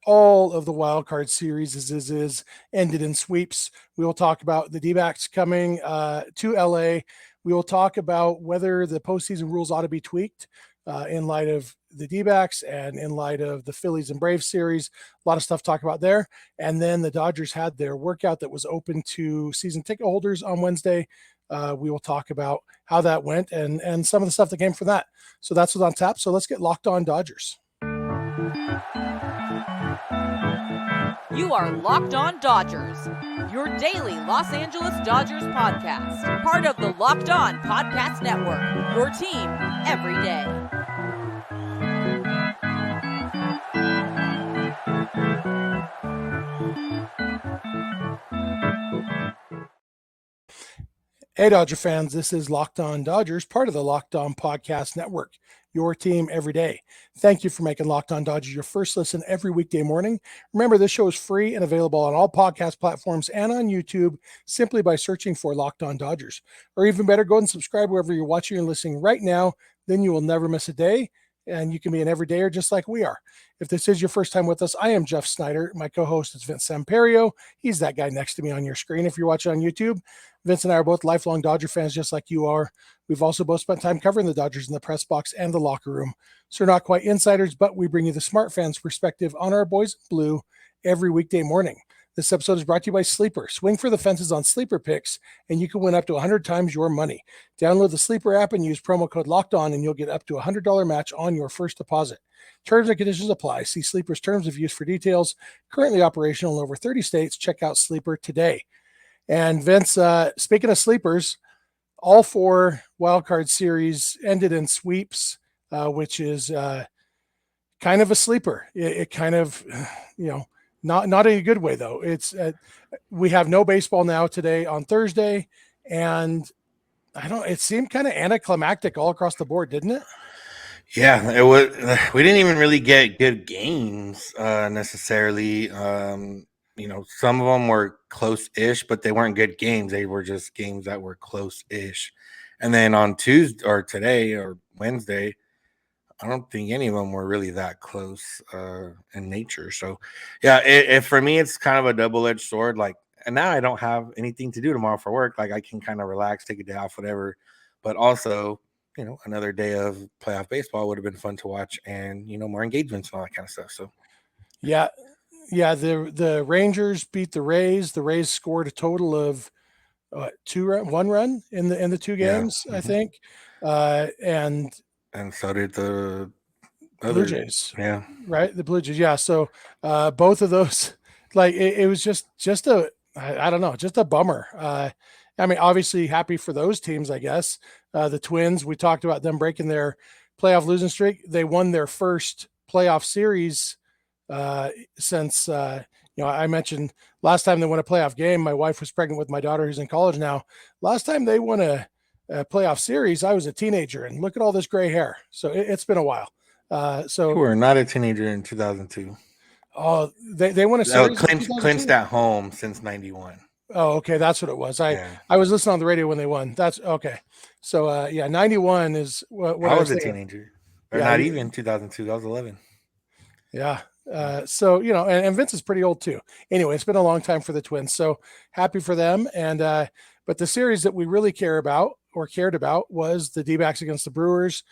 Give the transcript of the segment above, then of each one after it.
all of the wild card series is ended in sweeps. We will talk about the D-backs coming to LA. We will talk about whether the postseason rules ought to be tweaked in light of the D-backs and in light of the Phillies and Braves series. A lot of stuff to talk about there. And then the Dodgers had their workout that was open to season ticket holders on Wednesday. We will talk about how that went and some of the stuff that came from that. So that's what's on tap. So let's get locked on Dodgers. You are Locked On Dodgers, your daily Los Angeles Dodgers podcast. Part of the Locked On Podcast Network, your team every day. Hey, Dodger fans, this is Locked On Dodgers, part of the Locked On Podcast Network, your team every day. Thank you for making Locked On Dodgers your first listen every weekday morning. Remember, this show is free and available on all podcast platforms and on YouTube simply by searching for Locked On Dodgers. Or even better, go ahead and subscribe wherever you're watching and listening right now. Then you will never miss a day, and you can be an everydayer just like we are. If this is your first time with us, I am Jeff Snider. My co-host is Vince Samperio. He's that guy next to me on your screen if you're watching on YouTube. Vince and I are both lifelong Dodger fans just like you are. We've also both spent time covering the Dodgers in the press box and the locker room. So we're not quite insiders, but we bring you the smart fans' perspective on our boys in blue every weekday morning. This episode is brought to you by Sleeper. Swing for the fences on Sleeper picks, and you can win up to 100 times your money. Download the Sleeper app and use promo code LOCKEDON, and you'll get up to a $100 match on your first deposit. Terms and conditions apply. See Sleeper's terms of use for details. Currently operational in over 30 states. Check out Sleeper today. And Vince, speaking of sleepers, all four wildcard series ended in sweeps, which is kind of a sleeper. It kind of, not in a good way though. It's we have no baseball now today on Thursday, and it seemed kind of anticlimactic all across the board, didn't it? Yeah, it was. We didn't even really get good games necessarily. Some of them were close-ish, but they weren't good games. They were just games that were close-ish. And then on Tuesday or today or Wednesday, I don't think any of them were really that close in nature. So, yeah, for me, it's kind of a double-edged sword. And now I don't have anything to do tomorrow for work. I can kind of relax, take a day off, whatever. But also, another day of playoff baseball would have been fun to watch, and more engagements and all that kind of stuff. So, yeah. Yeah, the Rangers beat the Rays. The Rays scored a total of one run in the two games, I think, and so did the Blue Jays. Yeah, right, the Blue Jays. Yeah, so both of those, it was just a bummer. Obviously happy for those teams, I guess. The Twins, we talked about them breaking their playoff losing streak. They won their first playoff series since I mentioned last time they won a playoff game. My wife was pregnant with my daughter who's in college now. Last time they won a playoff series, I was a teenager, and look at all this gray hair. So it's been a while. So you were not a teenager in 2002. Oh, they won a series. Clinched at home since 91. Oh, okay, that's what it was. I was listening on the radio when they won. That's okay. So 91 is what I was a teenager. Or not even 2002. I was 11. Yeah. And Vince is pretty old too. Anyway, it's been a long time for the Twins, so happy for them. And but the series that we really cared about was the D-backs against the Brewers.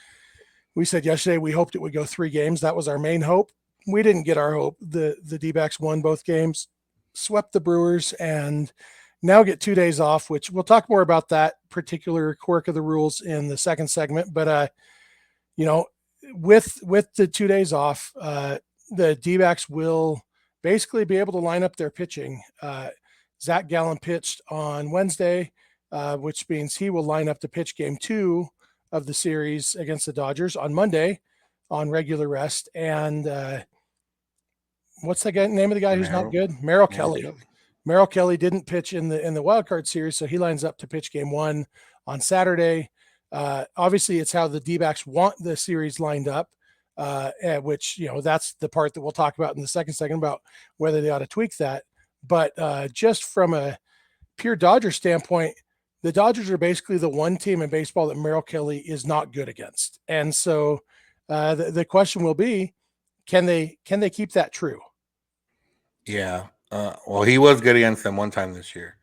We said yesterday we hoped it would go 3 games. That was our main hope. We didn't get our hope. The D-backs won both games, swept the Brewers, and now get 2 days off, which we'll talk more about that particular quirk of the rules in the second segment. But with the 2 days off, the D-backs will basically be able to line up their pitching. Zach Gallen pitched on Wednesday, which means he will line up to pitch game 2 of the series against the Dodgers on Monday on regular rest. And what's the name of the guy who's not good? Merrill Kelly. Merrill Kelly didn't pitch in the wild card series, so he lines up to pitch game 1 on Saturday. Obviously, it's how the D-backs want the series lined up. Which, that's the part that we'll talk about in the second segment about whether they ought to tweak that. But just from a pure Dodger standpoint, the Dodgers are basically the one team in baseball that Merrill Kelly is not good against. And so the question will be, can they keep that true? Yeah. Well, he was good against them one time this year,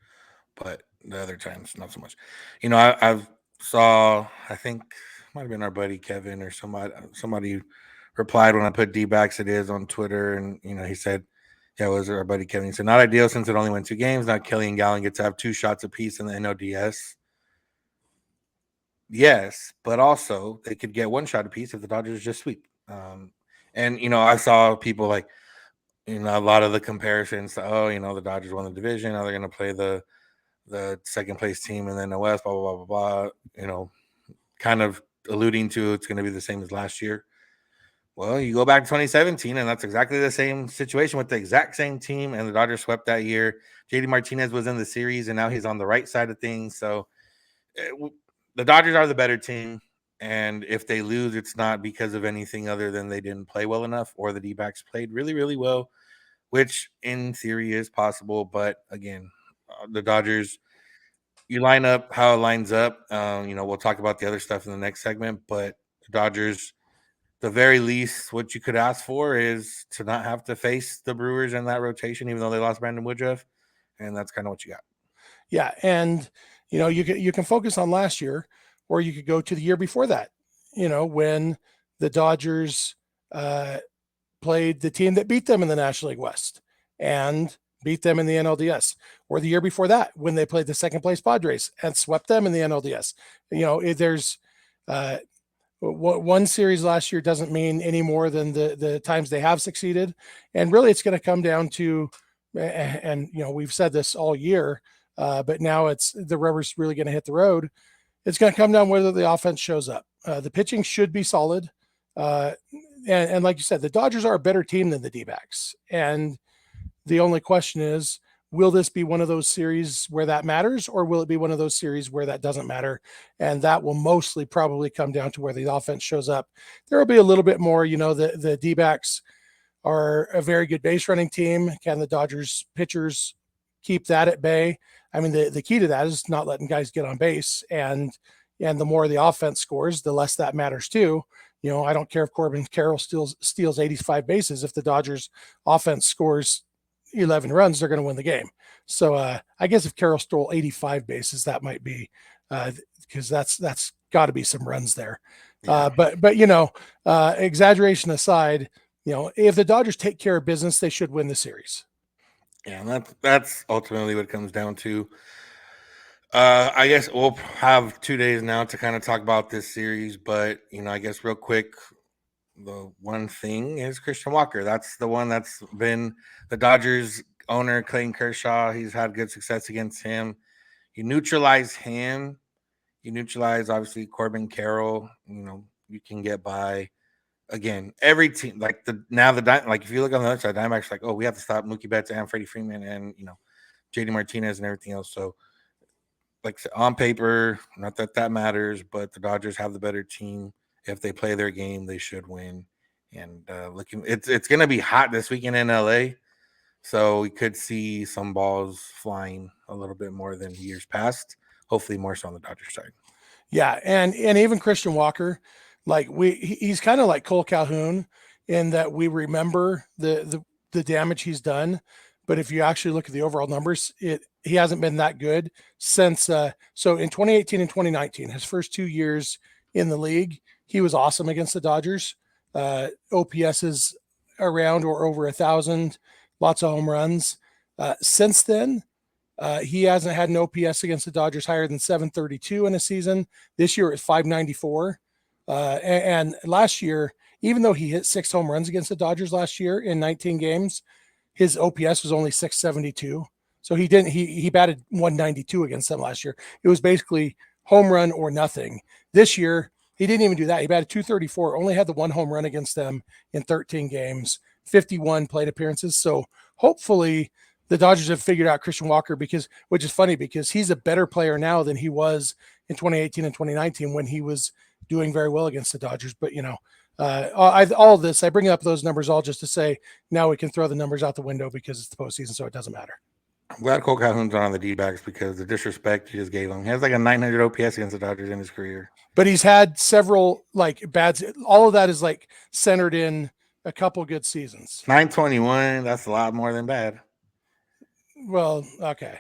but the other times not so much. I've saw. I think might have been our buddy Kevin or somebody replied when I put D-backs it is on Twitter, and he said, yeah, it was our buddy Kevin. He said not ideal since it only went 2 games. Now Kelly and Gallen get to have 2 shots apiece in the NLDS. Yes, but also they could get 1 shot apiece if the Dodgers just sweep. And I saw people like a lot of the comparisons to, the Dodgers won the division. Now they're going to play the second place team and then the West, blah, blah, blah, blah, blah, kind of alluding to it's going to be the same as last year. Well, you go back to 2017, and that's exactly the same situation with the exact same team, and the Dodgers swept that year. JD Martinez was in the series, and now he's on the right side of things. So the Dodgers are the better team, and if they lose, it's not because of anything other than they didn't play well enough or the D-backs played really, really well, which in theory is possible. But again, the Dodgers, you line up how it lines up. We'll talk about the other stuff in the next segment, but the Dodgers, the very least, what you could ask for is to not have to face the Brewers in that rotation, even though they lost Brandon Woodruff, and that's kind of what you got. Yeah, and you can focus on last year, or you could go to the year before that. When the Dodgers played the team that beat them in the National League West and beat them in the NLDS, or the year before that when they played the second place Padres and swept them in the NLDS. There's one series last year doesn't mean any more than the times they have succeeded. And really it's going to come down to, and we've said this all year, but now it's the rubber's really going to hit the road. It's going to come down whether the offense shows up. The pitching should be solid. And like you said, the Dodgers are a better team than the D-backs. And the only question is, will this be one of those series where that matters, or will it be one of those series where that doesn't matter? And that will mostly probably come down to where the offense shows up. There will be a little bit more, the D-backs are a very good base running team. Can the Dodgers pitchers keep that at bay? I mean, the key to that is not letting guys get on base. And the more the offense scores, the less that matters too. I don't care if Corbin Carroll steals 85 bases. If the Dodgers offense scores 11 runs, they're going to win the game. So I guess if Carroll stole 85 bases, that might be because that's got to be some runs there. Yeah. But exaggeration aside, if the Dodgers take care of business, they should win the series. Yeah, and that's ultimately what it comes down to. I guess we'll have 2 days now to kind of talk about this series, but I guess real quick, the one thing is Christian Walker. That's the one that's been the Dodgers owner, Clayton Kershaw. He's had good success against him. You neutralize him. You neutralize, obviously, Corbin Carroll. You can get by. Again, every team, like if you look on the other side, Diamondbacks like, oh, we have to stop Mookie Betts and Freddie Freeman and, JD Martinez and everything else. So, like on paper, not that matters, but the Dodgers have the better team. If they play their game, they should win. And it's going to be hot this weekend in LA, so we could see some balls flying a little bit more than years past. Hopefully, more so on the Dodgers side. Yeah, and even Christian Walker, he's kind of like Cole Calhoun in that we remember the damage he's done, but if you actually look at the overall numbers, he hasn't been that good since. So in 2018 and 2019, his first 2 years in the league, he was awesome against the Dodgers. OPS is around or over 1,000, lots of home runs. Since then, he hasn't had an OPS against the Dodgers higher than 732 in a season. This year it's 594. And last year, even though he hit 6 home runs against the Dodgers last year in 19 games, his OPS was only 672. So he batted 192 against them last year. It was basically home run or nothing. This year, he didn't even do that. He batted 234, only had the 1 home run against them in 13 games, 51 plate appearances. So hopefully the Dodgers have figured out Christian Walker, which is funny because he's a better player now than he was in 2018 and 2019 when he was doing very well against the Dodgers. But, all of this, I bring up those numbers all just to say now we can throw the numbers out the window because it's the postseason, so it doesn't matter. I'm glad Cole Calhoun's on the D-backs because the disrespect he just gave him. He has like a 900 OPS against the Dodgers in his career. But he's had several bads. All of that is centered in a couple good seasons. 921. That's a lot more than bad. Well, okay.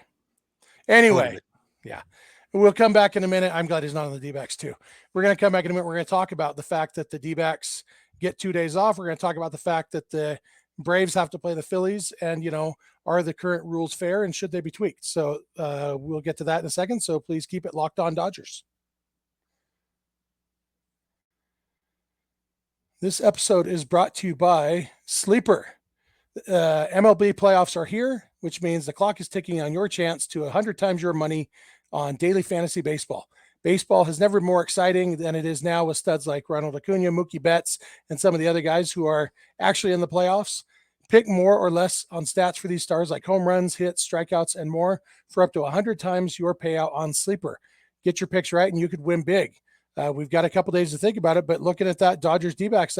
A little Anyway, bit. yeah. We'll come back in a minute. I'm glad he's not on the D-backs too. We're going to come back in a minute. We're going to talk about the fact that the D-backs get 2 days off. We're going to talk about the fact that the Braves have to play the Phillies, and are the current rules fair and should they be tweaked? So we'll get to that in a second. So please keep it locked on Dodgers. This episode is brought to you by Sleeper. MLB playoffs are here, which means the clock is ticking on your chance to 100 times your money on daily fantasy baseball. Baseball has never been more exciting than it is now with studs like Ronald Acuna, Mookie Betts, and some of the other guys who are actually in the playoffs. Pick more or less on stats for these stars like home runs, hits, strikeouts, and more for up to 100 times your payout on Sleeper. Get your picks right and you could win big. We've got a couple days to think about it, but looking at that Dodgers D-backs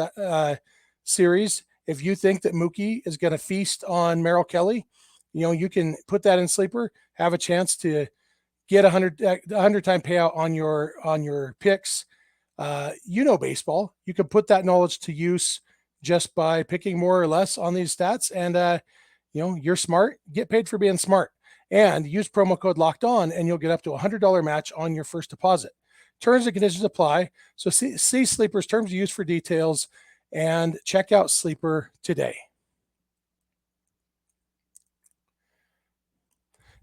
series, if you think that Mookie is going to feast on Merrill Kelly, you can put that in Sleeper, have a chance to get 100 time payout on your picks. Baseball, you can put that knowledge to use just by picking more or less on these stats. And, you're smart, get paid for being smart, and use promo code Locked On and you'll get up to $100 match on your first deposit. Terms and conditions apply. So see Sleeper's terms of use for details and check out Sleeper today.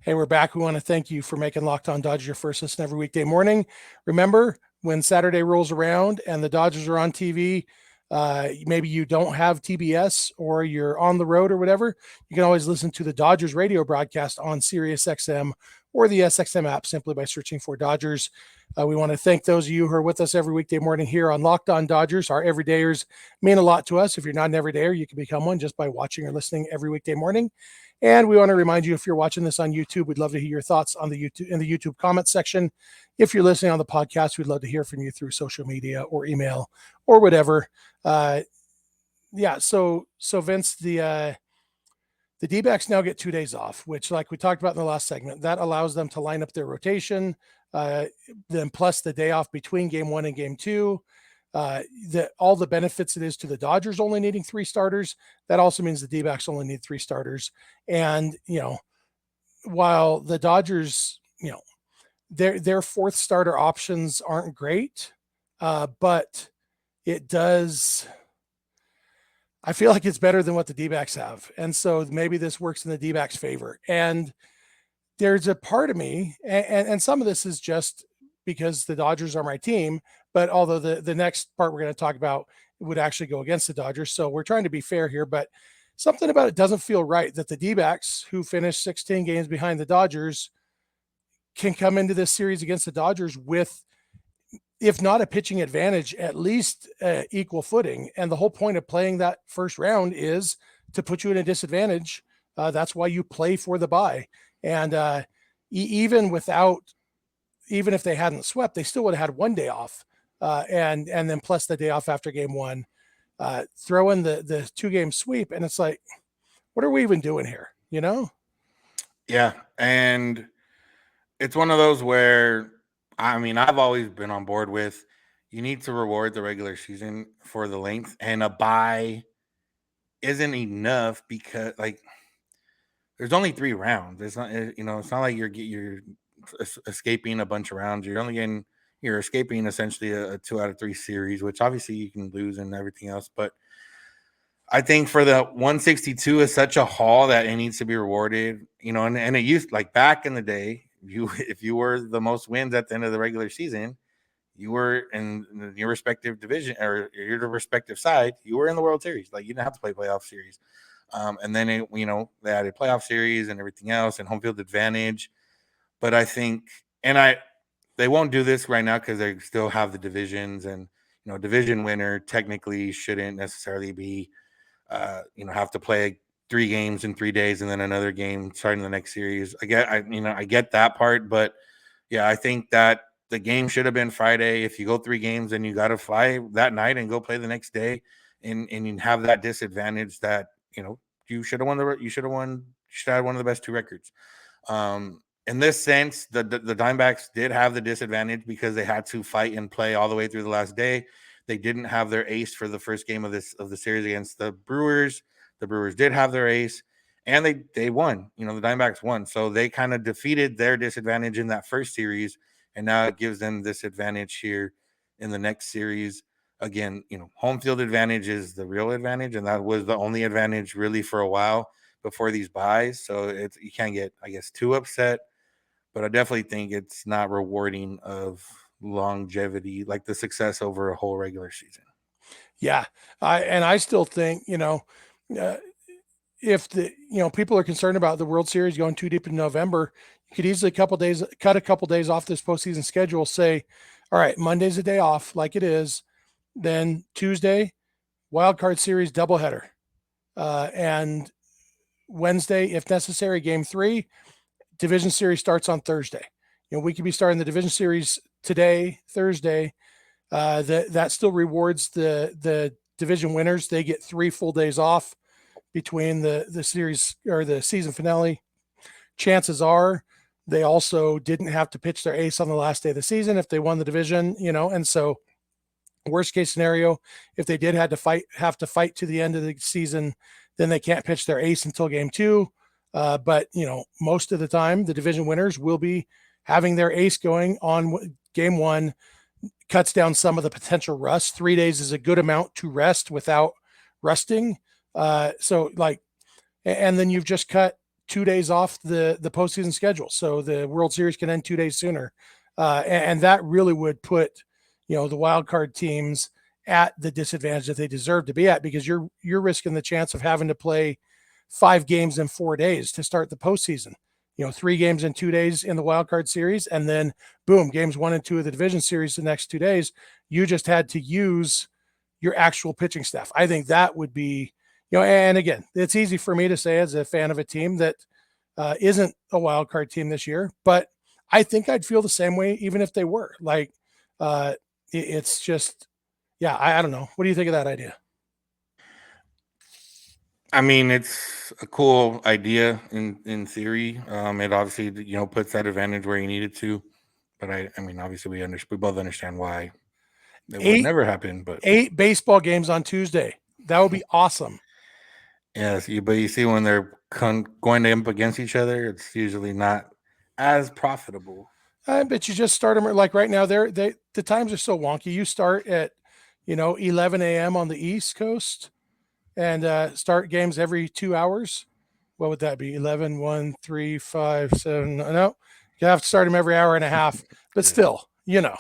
Hey, we're back. We want to thank you for making Locked On Dodgers your first listen every weekday morning. Remember, when Saturday rolls around and the Dodgers are on TV, maybe you don't have TBS or you're on the road or whatever, you can always listen to the Dodgers radio broadcast on Sirius XM or the SXM app simply by searching for Dodgers. We want to thank those of you who are with us every weekday morning here on Locked On Dodgers. Our everydayers mean a lot to us. If you're not an everydayer, you can become one just by watching or listening every weekday morning. And we want to remind you, if you're watching this on YouTube, we'd love to hear your thoughts in the YouTube comments section. If you're listening on the podcast, we'd love to hear from you through social media or email or whatever. So Vince, the D-backs now get 2 days off, which, like we talked about in the last segment, that allows them to line up their rotation, then plus the day off between game 1 and game 2. All the benefits it is to the Dodgers only needing 3 starters. That also means the D-backs only need 3 starters. And, while the Dodgers, their fourth starter options aren't great, but it does, I feel like it's better than what the D-backs have. And so maybe this works in the D-backs' favor. And there's a part of me, and some of this is just because the Dodgers are my team, but although the next part we're going to talk about would actually go against the Dodgers. So we're trying to be fair here, but something about it doesn't feel right that the D-backs, who finished 16 games behind the Dodgers, can come into this series against the Dodgers with, if not a pitching advantage, at least equal footing. And the whole point of playing that first round is to put you in a disadvantage. That's why you play for the bye. And even if they hadn't swept, they still would have had 1 day off. And then plus the day off after game 1, throw in the 2-game sweep. And it's like, what are we even doing here? Yeah. And it's one of those where, I've always been on board with, you need to reward the regular season for the length, and a bye isn't enough because, there's only 3 rounds. It's not, it's not like you're escaping a bunch of rounds. You're escaping essentially a 2 out of 3 series, which obviously you can lose and everything else. But I think for the 162 is such a haul that it needs to be rewarded, and it used, like back in the day, if you were the most wins at the end of the regular season, you were in your respective division or your respective side, you were in the World Series. Like, you didn't have to play playoff series. And then they added playoff series and everything else and home field advantage. But I think, they won't do this right now because they still have the divisions, and division winner technically shouldn't necessarily be have to play 3 games in 3 days and then another game starting the next series. I get that part, but yeah, I think that the game should have been Friday. If you go 3 games, then you got to fly that night and go play the next day, and you have that disadvantage that you should have had one of the best 2 records. In this sense, the Diamondbacks did have the disadvantage because they had to fight and play all the way through the last day. They didn't have their ace for the first game of the series against the Brewers. The Brewers did have their ace, and they won. The Diamondbacks won, so they kind of defeated their disadvantage in that first series, and now it gives them this advantage here in the next series. Again, home field advantage is the real advantage, and that was the only advantage really for a while before these buys. So you can't get, I guess, too upset, but I definitely think it's not rewarding of longevity, like the success over a whole regular season. Yeah, I still think if people are concerned about the World Series going too deep in November, you could easily cut a couple days off this postseason schedule. Say, all right, Monday's a day off, like it is. Then Tuesday, wild card series doubleheader, and Wednesday, if necessary, game 3. Division series starts on Thursday. We could be starting the division series today, Thursday. That still rewards the division winners. They get 3 full days off between the series or the season finale. Chances are they also didn't have to pitch their ace on the last day of the season if they won the division, and so worst case scenario, if they did have to fight to the end of the season, then they can't pitch their ace until game 2. But most of the time, the division winners will be having their ace going on game 1. Cuts down some of the potential rust. 3 days is a good amount to rest without rusting. And then you've just cut 2 days off the postseason schedule, so the World Series can end 2 days sooner, and that really would put the wild card teams at the disadvantage that they deserve to be at, because you're risking the chance of having to play 5 games in 4 days to start the postseason. 3 games in 2 days in the wild card series, and then boom, games 1 and 2 of the division series the next 2 days. You just had to use your actual pitching staff. I think that would be, and again, it's easy for me to say as a fan of a team that isn't a wild card team this year, but I think I'd feel the same way even if they were. Like, it's just, yeah, I don't know. What do you think of that idea? I mean, it's a cool idea in theory. It obviously puts that advantage where you need it to, but I mean, obviously we both understand why it would never happen. But 8 baseball games on Tuesday, that would be awesome. Yes, but you see when they're going to imp against each other, it's usually not as profitable. But you just start them like right now. The times are so wonky. You start at 11 a.m. on the East Coast and start games every 2 hours. What would that be? 11, 1, 3, 5, 7. No, you have to start them every hour and a half. But still. Yeah.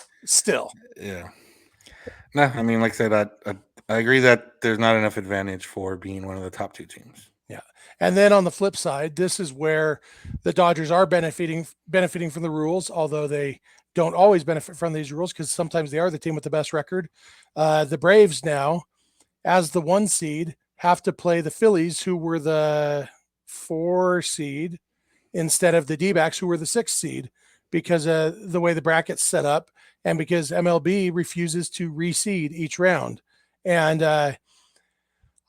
No, I mean, like I said, I agree that there's not enough advantage for being one of the top 2 teams. Yeah. And then on the flip side, this is where the Dodgers are benefiting from the rules, although they don't always benefit from these rules because sometimes they are the team with the best record. The Braves now, as the 1 seed, have to play the Phillies, who were the 4 seed, instead of the D-backs, who were the 6 seed, because of the way the bracket's set up and because MLB refuses to reseed each round. And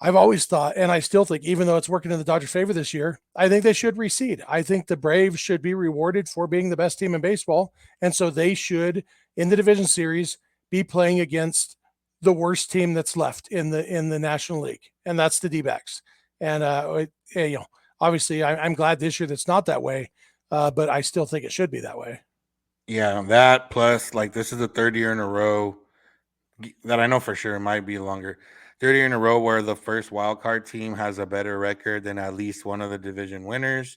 I've always thought, and I still think, even though it's working in the Dodgers' favor this year, I think they should reseed. I think the Braves should be rewarded for being the best team in baseball. And so they should, in the division series, be playing against the worst team that's left in the National League. And that's the D-backs. And, obviously I'm glad this year that's not that way. But I still think it should be that way. Yeah, that plus, like, this is the 3rd year in a row that I know for sure it might be longer. 3rd year in a row where the first wild card team has a better record than at least one of the division winners.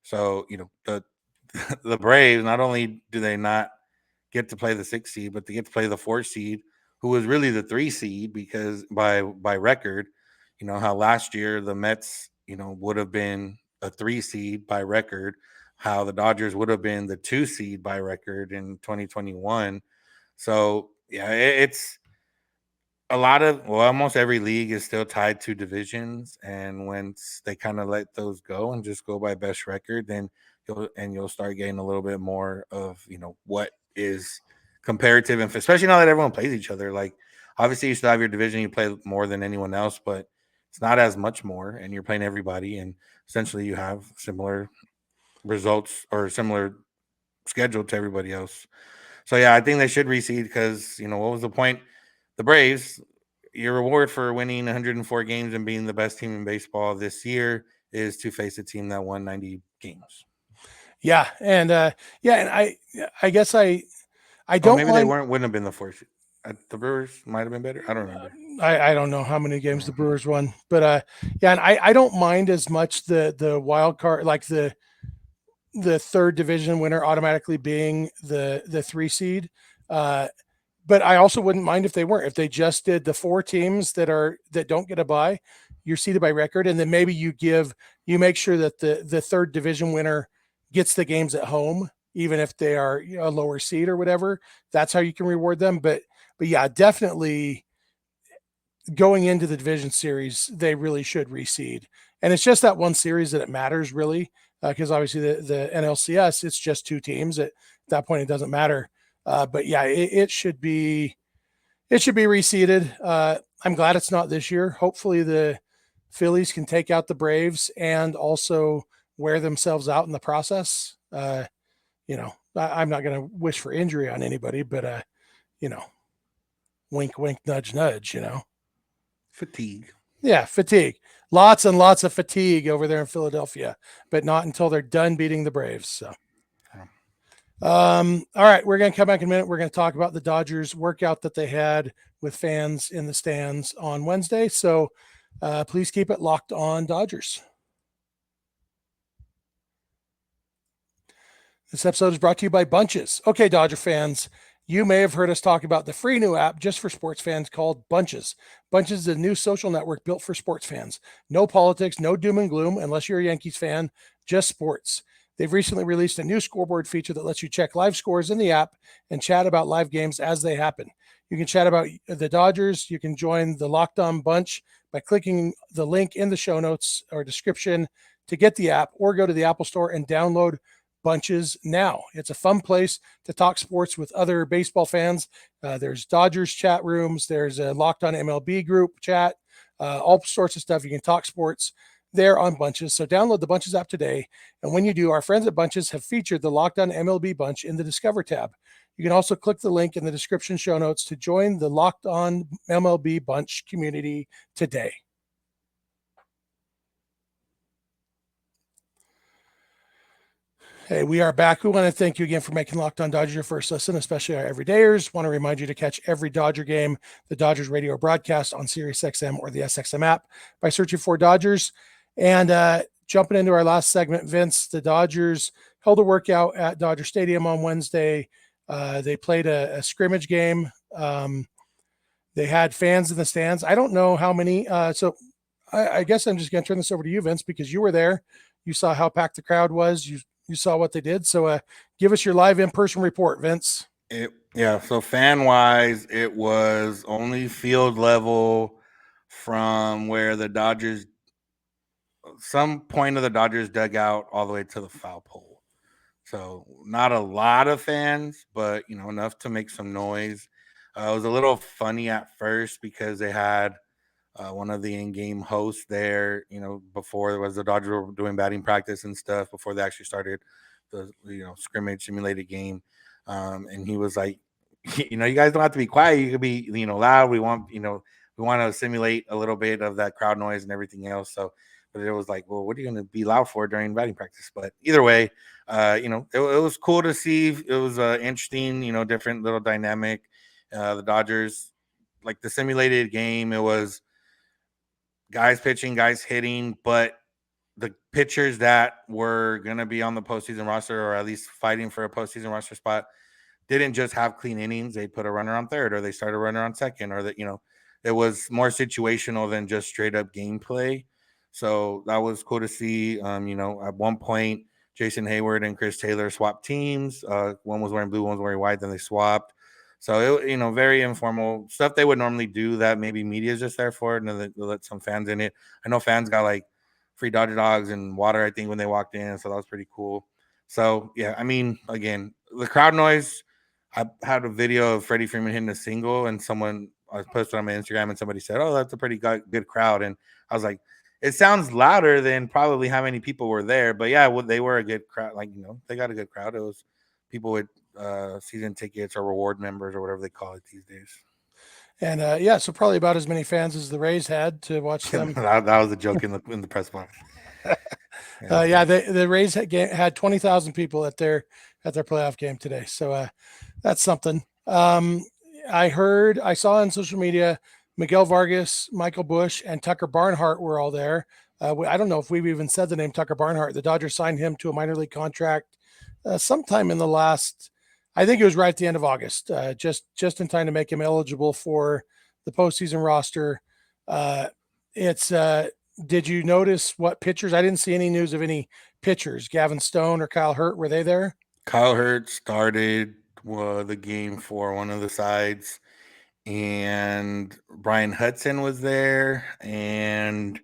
So, the Braves, not only do they not get to play the 6 seed, but they get to play the 4 seed, who was really the 3 seed because by record, how last year the Mets, would have been a 3 seed by record, how the Dodgers would have been the 2 seed by record in 2021. So, yeah, it's a lot of, almost every league is still tied to divisions. And once they kind of let those go and just go by best record, then you'll start getting a little bit more of, what is comparative. And especially now that everyone plays each other, like obviously you still have your division, you play more than anyone else, but it's not as much more. And you're playing everybody. And essentially you have similar results or similar schedule to everybody else. So yeah, I think they should reseed because what was the point? the Braves, your reward for winning 104 games and being the best team in baseball this year is to face a team that won 90 games. Yeah, and I guess I Oh, don't maybe they mind. wouldn't have been the fourth. The Brewers might have been better. I don't remember. I don't know how many games the Brewers won, but yeah, and I don't mind as much the wild card, like the third division winner automatically being the 3 seed. But I also wouldn't mind if they weren't. If they just did the 4 teams that don't get a bye, you're seeded by record, and then maybe you make sure that the third division winner gets the games at home, even if they are a lower seed or whatever. That's how you can reward them. But yeah, definitely going into the division series, they really should reseed. And it's just that one series that it matters really, because obviously the NLCS, it's just 2 teams. At that point, it doesn't matter. But yeah, it should be reseeded. I'm glad it's not this year. Hopefully the Phillies can take out the Braves and also wear themselves out in the process. I'm not going to wish for injury on anybody, but wink, wink, nudge, nudge. Fatigue. Yeah, fatigue. Lots and lots of fatigue over there in Philadelphia, but not until they're done beating the Braves. So. All right, we're going to come back in a minute. We're going to talk about the Dodgers workout that they had with fans in the stands on Wednesday. So please keep it locked on Dodgers. This episode is brought to you by Bunches. Okay, Dodger fans, you may have heard us talk about the free new app just for sports fans called Bunches. Bunches is a new social network built for sports fans. No politics, no doom and gloom, unless you're a Yankees fan, just sports. They've recently released a new scoreboard feature that lets you check live scores in the app and chat about live games as they happen. You can chat about the Dodgers. You can join the Locked On Bunch by clicking the link in the show notes or description to get the app, or go to the Apple Store and download Bunches now. It's a fun place to talk sports with other baseball fans. There's Dodgers chat rooms. There's a Locked On MLB group chat, all sorts of stuff. You can talk sports there on Bunches. So download the Bunches app today. And when you do, our friends at Bunches have featured the Locked On MLB Bunch in the Discover tab. You can also click the link in the description show notes to join the Locked On MLB Bunch community today. Hey, we are back. We want to thank you again for making Locked On Dodgers your first listen, especially our everydayers. Want to remind you to catch every Dodger game, the Dodgers radio broadcast on SiriusXM or the SXM app by searching for Dodgers. And jumping into our last segment, Vince, the Dodgers held a workout at Dodger Stadium on Wednesday. They played a scrimmage game. They had fans in the stands. I don't know how many. So I guess I'm just going to turn this over to you, Vince, because you were there. You saw how packed the crowd was. You saw what they did. So give us your live in-person report, Vince. So fan-wise, it was only field level from where the Dodgers, some point of the Dodgers dugout all the way to the foul pole. So not a lot of fans, but, enough to make some noise. It was a little funny at first because they had one of the in-game hosts there, before there was the Dodgers were doing batting practice and stuff before they actually started the, scrimmage simulated game. And he was like, you guys don't have to be quiet. You could be, loud. We want to simulate a little bit of that crowd noise and everything else. So, but it was like, well, what are you going to be loud for during batting practice? But either way, it was cool to see. It was interesting, different little dynamic. The Dodgers, like the simulated game, it was guys pitching, guys hitting, but the pitchers that were going to be on the postseason roster, or at least fighting for a postseason roster spot, didn't just have clean innings. They put a runner on third, or they started a runner on second, or that, it was more situational than just straight up gameplay. So that was cool to see. At one point, Jason Hayward and Chris Taylor swapped teams. One was wearing blue, one was wearing white, then they swapped. So it, very informal stuff they would normally do that maybe media is just there for it, and then they let some fans in it. I know fans got like free Dodger dogs and water, I think, when they walked in. So that was pretty cool. So yeah, again, the crowd noise. I had a video of Freddie Freeman hitting a single, and I posted on my Instagram, and somebody said, "Oh, that's a pretty good crowd." And I was like, "It sounds louder than probably how many people were there." But yeah, they were a good crowd. Like, they got a good crowd. It was people with season tickets or reward members or whatever they call it these days. And so probably about as many fans as the Rays had to watch them. that was a joke in the press box. The Rays had 20,000 people at their playoff game today. So that's something. I saw on social media, Miguel Vargas, Michael Busch, and Tucker Barnhart were all there. I don't know if we've even said the name Tucker Barnhart. The Dodgers signed him to a minor league contract sometime in the last, I think it was right at the end of August, just in time to make him eligible for the postseason roster. Did you notice what pitchers? I didn't see any news of any pitchers. Gavin Stone or Kyle Hurt, were they there? Kyle Hurt started the game for one of the sides, and Brian Hudson was there, and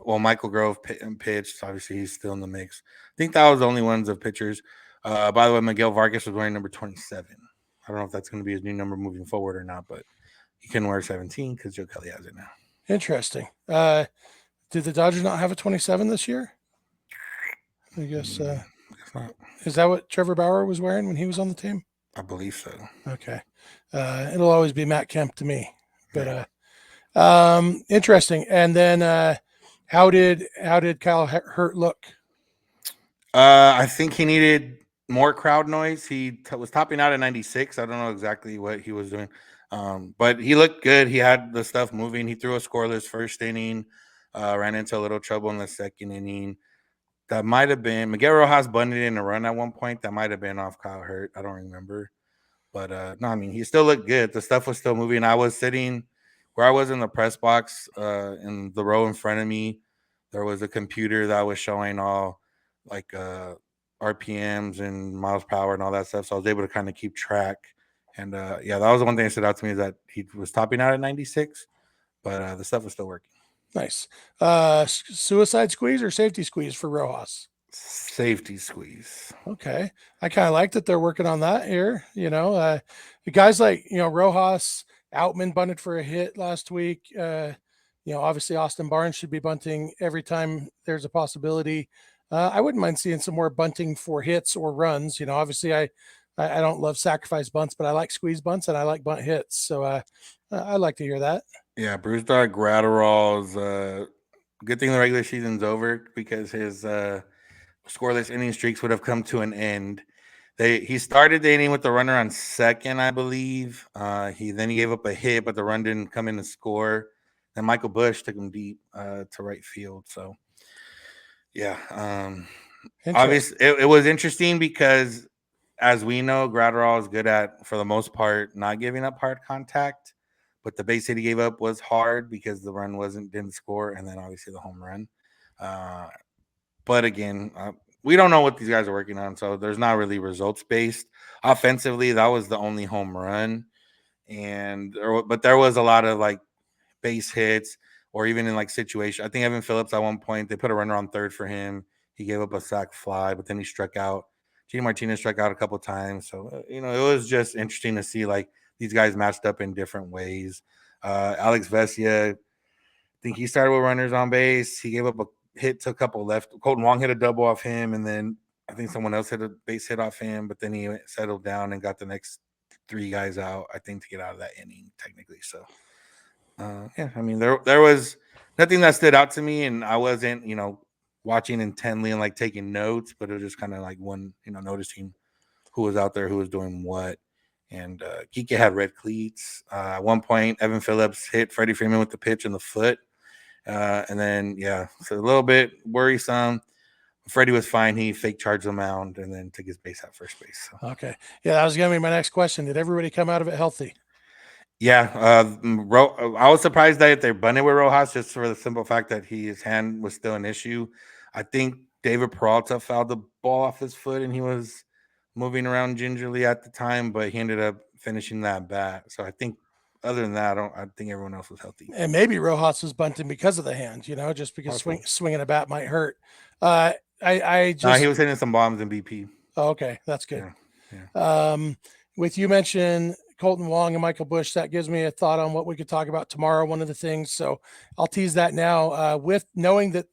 Michael Grove pitched. Obviously, he's still in the mix. I think that was the only ones of pitchers. By the way, Miguel Vargas was wearing number 27. I don't know if that's going to be his new number moving forward or not, but he can wear 17 because Joe Kelly has it now. Interesting. Did the Dodgers not have a 27 this year? I guess not. Is that what Trevor Bauer was wearing when he was on the team? I believe so. Okay. It'll always be Matt Kemp to me. But interesting. And then how did Kyle Hurt look? I think he needed more crowd noise. He was topping out at 96. I don't know exactly what he was doing. But he looked good. He had the stuff moving. He threw a scoreless first inning, ran into a little trouble in the second inning. That might have been Miguel Rojas bunted in a run at one point. That might have been off Kyle Hurt. I don't remember. But no, I mean, he still looked good. The stuff was still moving. I was sitting where I was in the press box in the row in front of me. There was a computer that was showing all like RPMs and miles per hour and all that stuff. So I was able to kind of keep track. And that was the one thing that stood out to me, is that he was topping out at 96, but the stuff was still working. Nice. Suicide squeeze or safety squeeze for Rojas? Safety squeeze. Okay. I kind of like that they're working on that here. The guys like, Rojas, Outman bunted for a hit last week. Obviously Austin Barnes should be bunting every time there's a possibility. I wouldn't mind seeing some more bunting for hits or runs. Obviously I don't love sacrifice bunts, but I like squeeze bunts and I like bunt hits. So I'd like to hear that. Yeah, Bruce Dog Gratterall's good thing the regular season's over, because his scoreless inning streaks would have come to an end. He started the inning with the runner on second, I believe. He gave up a hit, but the run didn't come in to score. Then Michael Busch took him deep to right field. So, yeah. Obviously, it was interesting because, as we know, Gratterall is good at, for the most part, not giving up hard contact. But the base hit he gave up was hard because the run didn't score, and then obviously the home run. But again, we don't know what these guys are working on, so there's not really results based. Offensively, that was the only home run, but there was a lot of like base hits, or even in like situation. I think Evan Phillips at one point, they put a runner on third for him. He gave up a sac fly, but then he struck out. Gene Martinez struck out a couple of times, so it was just interesting to see like these guys matched up in different ways. Alex Vesia, I think he started with runners on base. He gave up a hit to a couple left. Colton Wong hit a double off him, and then I think someone else hit a base hit off him, but then he settled down and got the next three guys out, I think, to get out of that inning, technically. So, I mean, there was nothing that stood out to me, and I wasn't, watching intently and like taking notes, but it was just kind of like noticing who was out there, who was doing what. And Kike had red cleats. At one point, Evan Phillips hit Freddie Freeman with the pitch in the foot. And then, so a little bit worrisome. Freddie was fine. He fake charged the mound and then took his base at first base. So. Okay. Yeah, that was going to be my next question. Did everybody come out of it healthy? Yeah. I was surprised that they bunted with Rojas, just for the simple fact that his hand was still an issue. I think David Peralta fouled the ball off his foot, and he was moving around gingerly at the time, but he ended up finishing that bat. So I think, other than that, I think everyone else was healthy. And maybe Rojas was bunting because of the hand, just because swinging a bat might hurt. He was hitting some bombs in BP. Oh, okay, that's good. Yeah. With you mentioned Colton Wong and Michael Busch, that gives me a thought on what we could talk about tomorrow. One of the things, so I'll tease that now. With knowing that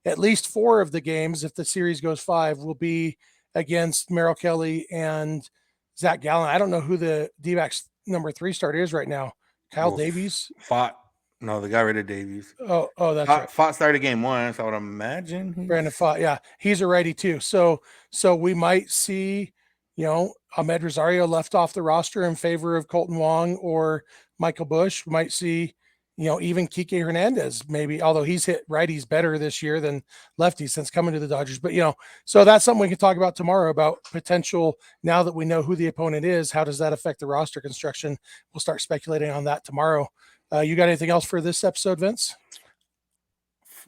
at least 4 of the games, if the series goes 5, will be against Merrill Kelly and Zach Gallen. I don't know who the D-backs number 3 starter is right now. Kyle Davies. Fought. No, they got rid of Davies. Oh, that's right. Fought started game 1, so I would imagine Brandon Fought. Yeah, he's a righty too. So we might see, Ahmed Rosario left off the roster in favor of Colton Wong or Michael Busch. We might see, even Kike Hernandez, maybe, although he's hit righties better this year than lefties since coming to the Dodgers. But, so that's something we can talk about tomorrow about potential. Now that we know who the opponent is, how does that affect the roster construction? We'll start speculating on that tomorrow. You got anything else for this episode, Vince?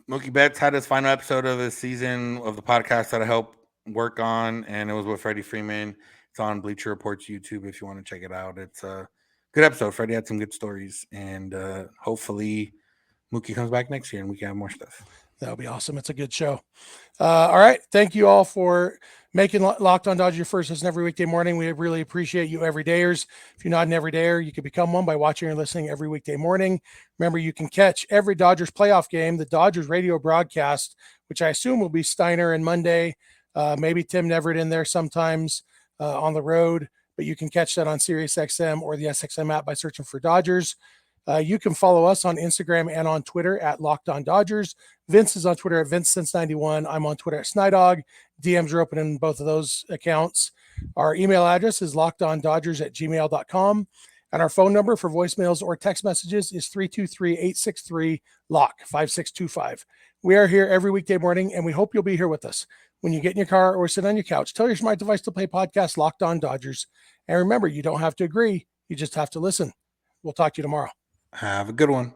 Mookie Betts had his final episode of the season of the podcast that I helped work on, and it was with Freddie Freeman. It's on Bleacher Report's YouTube if you want to check it out. It's a good episode. Freddie had some good stories, and hopefully Mookie comes back next year and we can have more stuff. That would be awesome. It's a good show. All right. Thank you all for making Locked On Dodgers your first listen every weekday morning. We really appreciate you everydayers. If you're not an everydayer, you can become one by watching or listening every weekday morning. Remember, you can catch every Dodgers playoff game, the Dodgers radio broadcast, which I assume will be Steiner and Monday, maybe Tim Neverett in there sometimes on the road, but you can catch that on SiriusXM or the SXM app by searching for Dodgers. You can follow us on Instagram and on Twitter at Locked On Dodgers. Vince is on Twitter at VinceSense91. I'm on Twitter at Snydog. DMs are open in both of those accounts. Our email address is lockedondodgers@gmail.com. And our phone number for voicemails or text messages is 323-863-LOCK-5625. We are here every weekday morning, and we hope you'll be here with us. When you get in your car or sit on your couch, tell your smart device to play podcast Locked On Dodgers. And remember, you don't have to agree. You just have to listen. We'll talk to you tomorrow. Have a good one.